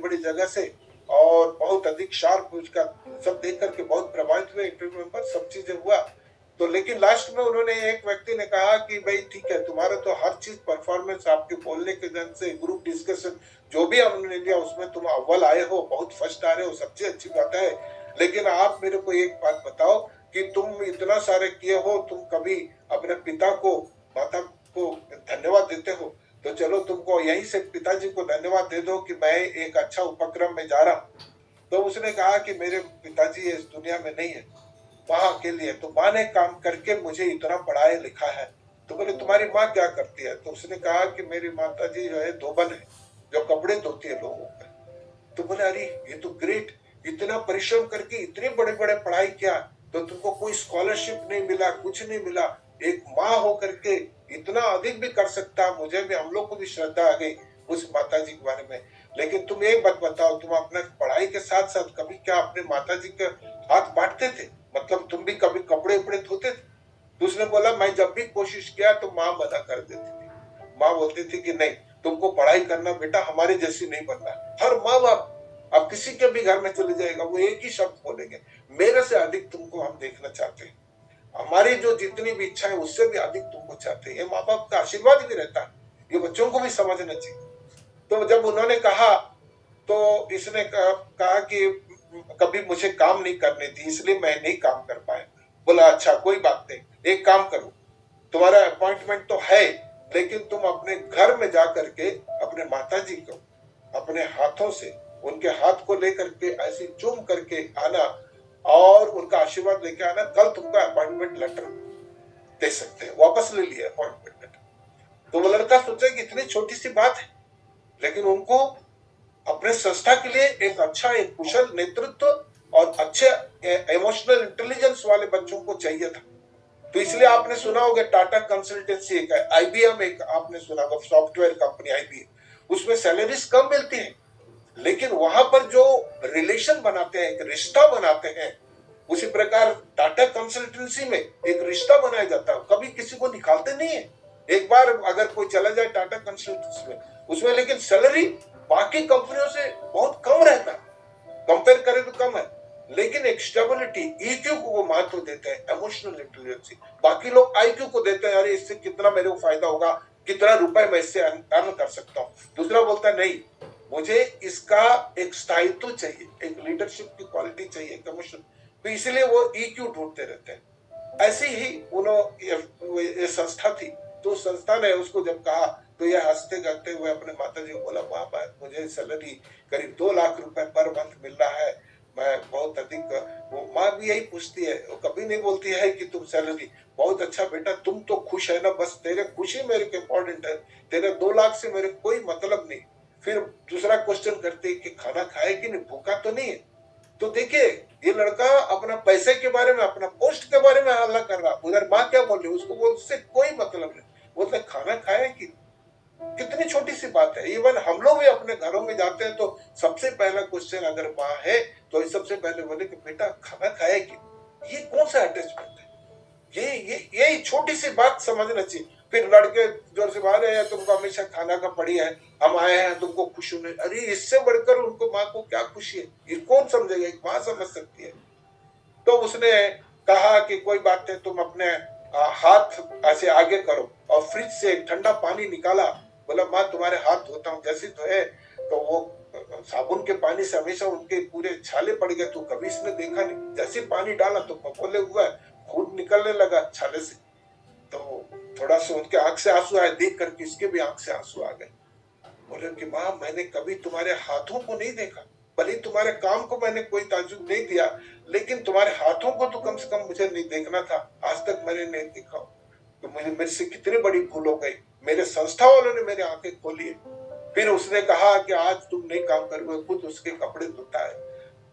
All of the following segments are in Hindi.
बड़ी जगह से, और बहुत अधिक शार्प उसका सब देख करके बहुत प्रभावित हुए इंटरव्यू में, सब चीजें हुआ। तो लेकिन लास्ट में उन्होंने, एक व्यक्ति ने कहा कि भाई ठीक है, तुम्हारा तो हर चीज परफॉर्मेंस, आपके बोलने के ढंग से, ग्रुप डिस्कशन जो भी हमने लिया उसमें तुम अव्वल आए हो, बहुत फर्स्ट आ रहे हो, सबसे अच्छी बात है। लेकिन आप मेरे को एक बात बताओ कि तुम इतना सारे किए हो, तुम कभी अपने पिता को, माता को धन्यवाद देते हो? तो चलो तुमको यहीं से पिताजी को धन्यवाद दे दो कि मैं एक अच्छा उपक्रम में जा रहा हूँ। तो उसने कहा कि मेरे पिताजी इस दुनिया में नहीं है, माँ के लिए, तो माँ ने काम करके मुझे इतना पढ़ाया लिखा है। तो बोले तुम्हारी माँ क्या करती है? तो उसने कहा कि मेरी माता जी जो है धोबन है, जो कपड़े धोती है लोगों का। तो बोले अरे ये तो ग्रेट, इतना परिश्रम करके इतने बड़े बड़े पढ़ाई किया, तो तुमको कोई स्कॉलरशिप नहीं मिला, कुछ नहीं मिला, एक माँ होकर के इतना अधिक भी कर सकता। मुझे भी, हम लोग को भी श्रद्धा आ गई उस माता जी के बारे में। लेकिन तुम एक बात बताओ, तुम अपना पढ़ाई के साथ साथ कभी क्या अपने माता जी के हाथ बांटते थे? मतलब तुम भी कभी कपड़े उपड़े धोते थे? तो उसने बोला मैं जब भी कोशिश किया तो माँ मना कर देती थी। माँ बोलती थी कि नहीं, तुमको पढ़ाई करना बेटा, हमारे जैसी नहीं बनना। हर माँ बाप, अब किसी के भी घर में चले जाएगा, वो एक ही शब्द बोलेंगे, मेरे से अधिक तुमको हम देखना चाहते हैं, हमारी जो जितनी भी इच्छा है उससे भी अधिक तुमको चाहते हैं। ये माँ बाप का आशीर्वाद भी रहता है, ये बच्चों को भी समझना चाहिए। तो जब उन्होंने कहा, तो इसने कहा कि कभी मुझे काम नहीं करने दी, इसलिए मैं नहीं काम कर पाया। बोला अच्छा कोई बात नहीं, एक काम करो, तुम्हारा अपॉइंटमेंट तो है, लेकिन तुम अपने घर में जा करके अपने माताजी को अपने हाथों से, उनके हाथ को लेकर के ऐसे चूम करके आना और उनका आशीर्वाद लेके आना, कल तुमका अपॉइंटमेंट लेटर दे सकते हैं। वापस ले लिया अपॉइंटमेंट लेटर। तो वो लड़का सोचा कि इतनी छोटी सी बात है, लेकिन उनको अपने संस्था के लिए एक अच्छा, एक कुशल नेतृत्व और अच्छे इमोशनल इंटेलिजेंस वाले बच्चों को चाहिए था। तो इसलिए आपने सुना होगा टाटा कंसल्टेंसी एक है, आईबीएम एक आपने सुना होगा, सॉफ्टवेयर कंपनी आईबीएम, उसमें सैलरीज कम मिलती है, लेकिन वहां पर जो रिलेशन बनाते हैं, एक रिश्ता बनाते हैं, उसी प्रकार टाटा कंसल्टेंसी में एक रिश्ता बनाया जाता है। कभी किसी को निकालते नहीं है। एक बार अगर कोई चला जाए टाटा कंसल्टेंसी में, उसमें लेकिन सैलरी बाकी कंपनियों से बहुत कम रहता है, कंपेयर करें तो कम है, लेकिन एक स्टेबिलिटी, ईक्यू को वो महत्व देते हैं, इमोशनल इंटेलिजेंस। बाकी लोग आईक्यू को देते हैं, अरे इससे कितना मेरे को फायदा होगा, कितना रुपए मैं इससे अर्न कर सकता हूँ। दूसरा बोलता है नहीं, मुझे इसका एक स्थायित्व चाहिए, एक लीडरशिप की क्वालिटी चाहिए, इमोशन। तो इसलिए वो ईक्यू ढूंढते रहते हैं। ऐसी ही ये संस्था थी, तो संस्था ने उसको जब कहा तो ये हंसते करते हुए अपने माता जी को बोला, माँ मुझे सैलरी करीब 2 लाख रुपए पर मंथ मिल रहा है, मैं बहुत अधिक। वो माँ भी यही पूछती है, वो कभी नहीं बोलती है कि तुम सैलरी, बहुत अच्छा बेटा, तुम तो खुश है ना, बस तेरे खुशी मेरे को इम्पोर्टेंट है, तेरे 2 लाख से मेरे कोई मतलब नहीं। फिर दूसरा क्वेश्चन करते हैं कि खाना खाए कि नहीं, भूखा तो नहीं है? तो देखिए, ये लड़का अपना पैसे के बारे में, अपना पोस्ट के बारे में हल्ला कर रहा, उधर माँ क्या बोल रही है उसको बोल, उससे कोई मतलब नहीं, बोलते खाना खाए कि। कितनी छोटी सी बात है। इवन हम लोग भी अपने घरों में जाते हैं तो सबसे पहला क्वेश्चन अगर माँ है तो सबसे पहले बोले कि बेटा खाना खाया कि। ये कौन सा अटैचमेंट है? ये छोटी सी बात समझना चाहिए। फिर लड़के जोर से बाहर है, तुमको हमेशा खाना का पड़ी है, हम आए हैं तुमको खुशी होने, अरे इससे बढ़कर उनको माँ को क्या खुशी है, ये कौन समझेगा? एक माँ समझ सकती है। तो उसने कहा कि कोई बात नहीं, तुम अपने हाथ ऐसे आगे करो, और फ्रिज से ठंडा पानी निकाला, बोला माँ तुम्हारे हाथ धोता हूँ, जैसे धोए तो वो साबुन के पानी से हमेशा उनके पूरे छाले पड़ गए, तो कभी इसने देखा नहीं, जैसे पानी डाला तो फफोले हुआ, खून निकलने लगा छाले से। तो थोड़ा सा उनके आंख से आंसू आए, देख करके इसके भी आंख से आंसू आ गए। बोले कि माँ मैंने कभी तुम्हारे हाथों को नहीं देखा, भले तुम्हारे काम को मैंने कोई ताजुब नहीं दिया, लेकिन तुम्हारे हाथों को तो कम से कम मुझे नहीं देखना था, आज तक मैंने नहीं देखा। तो मुझे, मेरे से कितनी बड़ी भूल हो गई, मेरे संस्था वालों ने मेरी आंखें खोली है। फिर उसने कहा कि आज तुम नहीं काम करोगे, खुद उसके कपड़े धोता है,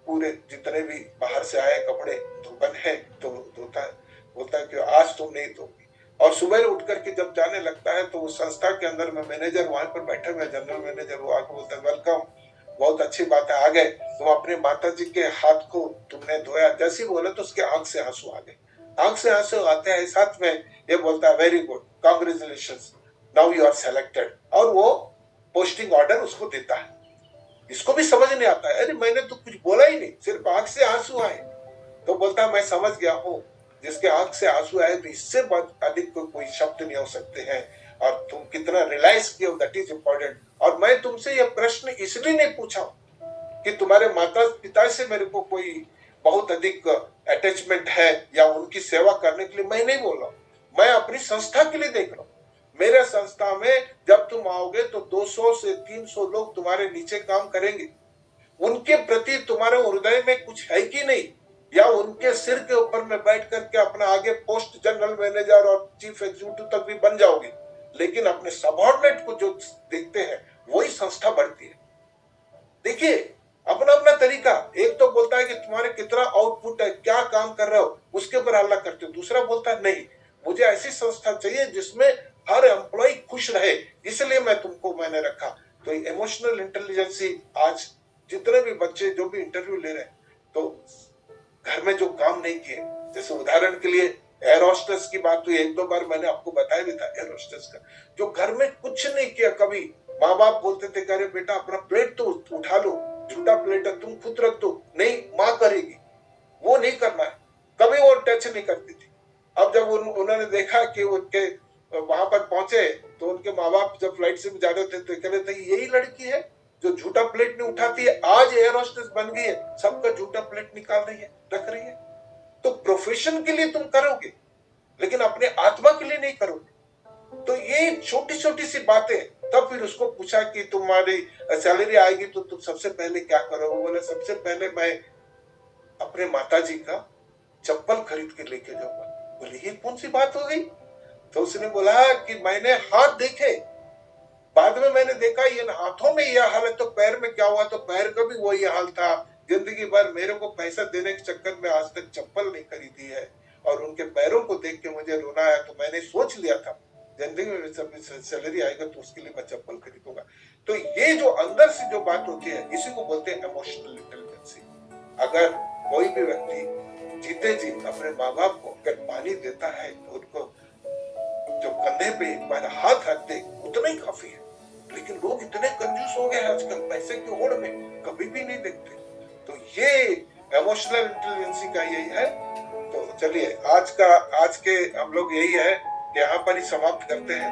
पूरे जितने भी बाहर से आए कपड़े धोबन है तो धोता है। बोलता है कि आज तुम नहीं धोगी। और सुबह उठ करके जब जाने लगता है तो उस संस्था के अंदर में मैनेजर वहां पर बैठे हुए, जनरल मैनेजर, वो आके बोलता है वेलकम, बहुत अच्छी बात है, आ गए तुम, अपने माता जी के हाथ को तुमने धोया। जैसे ही बोला तो उसके आंख से आंसू आ गए। आंख से आंसू आते हैं, साथ में ये बोलता है very good, congratulations, now you are selected, और वो पोस्टिंग ऑर्डर उसको देता है। इसको भी समझ नहीं आता है, अरे मैंने तो कुछ बोला ही नहीं, सिर्फ आंख से आंसू आए। तो बोलता है मैं समझ गया हूँ, जिसके आंख से आंसू आए तो इससे अधिक कोई शब्द नहीं हो सकते हैं, और तुम कितना रियलाइज किए दैट इज इम्पोर्टेंट। और मैं तुमसे यह प्रश्न इसलिए नहीं पूछा कि तुम्हारे माता पिता से मेरे को कोई बहुत अधिक अटैचमेंट है या उनकी सेवा करने के लिए मैं नहीं बोल रहा, मैं अपनी संस्था के लिए देख रहा हूँ। मेरे संस्था में जब तुम आओगे तो 200 से 300 लोग तुम्हारे नीचे काम करेंगे, उनके प्रति तुम्हारे हृदय में कुछ है कि नहीं, या उनके सिर के ऊपर में बैठ करके अपना आगे पोस्ट जनरल मैनेजर और चीफ एग्जीक्यूटिव तक भी बन जाओगे, लेकिन अपने सबऑर्डिनेट को जो देखते हैं वही संस्था बढ़ती है। देखिए अपना अपना तरीका, एक तो बोलता है कि तुम्हारे कितना आउटपुट है, क्या काम कर रहे हो, उसके ऊपर हल्ला करते हो। दूसरा बोलता है नहीं, मुझे ऐसी संस्था चाहिए जिसमें हर एम्प्लॉय खुश रहे, इसलिए मैंने रखा। तो इमोशनल इंटेलिजेंस आज जितने भी बच्चे जो भी इंटरव्यू ले रहे हैं, तो घर में जो काम नहीं किए, जैसे उदाहरण के लिए एयर होस्टेस की बात हुई, एक दो बार मैंने आपको बताया भी था एयर होस्टेस का, जो घर में कुछ नहीं किया कभी, माँ बाप बोलते थे अरे बेटा अपना प्लेट तो उठा लो, झूठा प्लेट है तुम खुद रख दो, नहीं माँ करेगी, वो नहीं करना है, कभी वो टच नहीं करती थी। अब जब उन्होंने देखा कि उनके वहां पर पहुंचे तो उनके माँ बाप जब फ्लाइट से भी ज्यादा थे तो कह रहे थे यही लड़की है जो झूठा प्लेट नहीं उठाती है, आज एयर होस्टेस बन गई है, सबका झूठा प्लेट निकाल रही है, रख रही है। तो प्रोफेशन के लिए तुम करोगे लेकिन अपने आत्मा के लिए नहीं करोगे। तो ये छोटी छोटी सी बातें। तब फिर उसको पूछा कि तुम्हारी सैलरी आएगी तो तुम सबसे पहले क्या करोगे? बोले सबसे पहले मैं अपने माताजी का चप्पल खरीद के लेके जाऊंगा। बोले ये कौन सी बात हो गई? तो उसने बोला कि मैंने हाथ देखे, बाद में मैंने देखा ये हाथों में यह हाल है तो पैर में क्या हुआ, तो पैर का भी वही हाल था। जिंदगी भर मेरे को पैसा देने के चक्कर में आज तक चप्पल नहीं खरीदी है, और उनके पैरों को देख के मुझे रोना आया। तो मैंने सोच लिया था जिंदगी में जब सैलरी आएगा तो उसके लिए मैं चप्पल खरीदूंगा। तो ये जो अंदर से जो बात होती है इसी को बोलते हैं इमोशनल इंटेलिजेंसी। अगर कोई भी व्यक्ति जीते जी अपने माँ बाप को अगर पानी देता है तो उनको जो कंधे पे एक बार हाथ रख दे उतना ही काफी है। लेकिन लोग इतने कंजूस हो गए आजकल, पैसे की होड़ में कभी भी नहीं देखते। तो ये इमोशनल इंटेलिजेंसी का यही है। तो चलिए आज के हम लोग यही है कि यहाँ पर ही समाप्त करते हैं।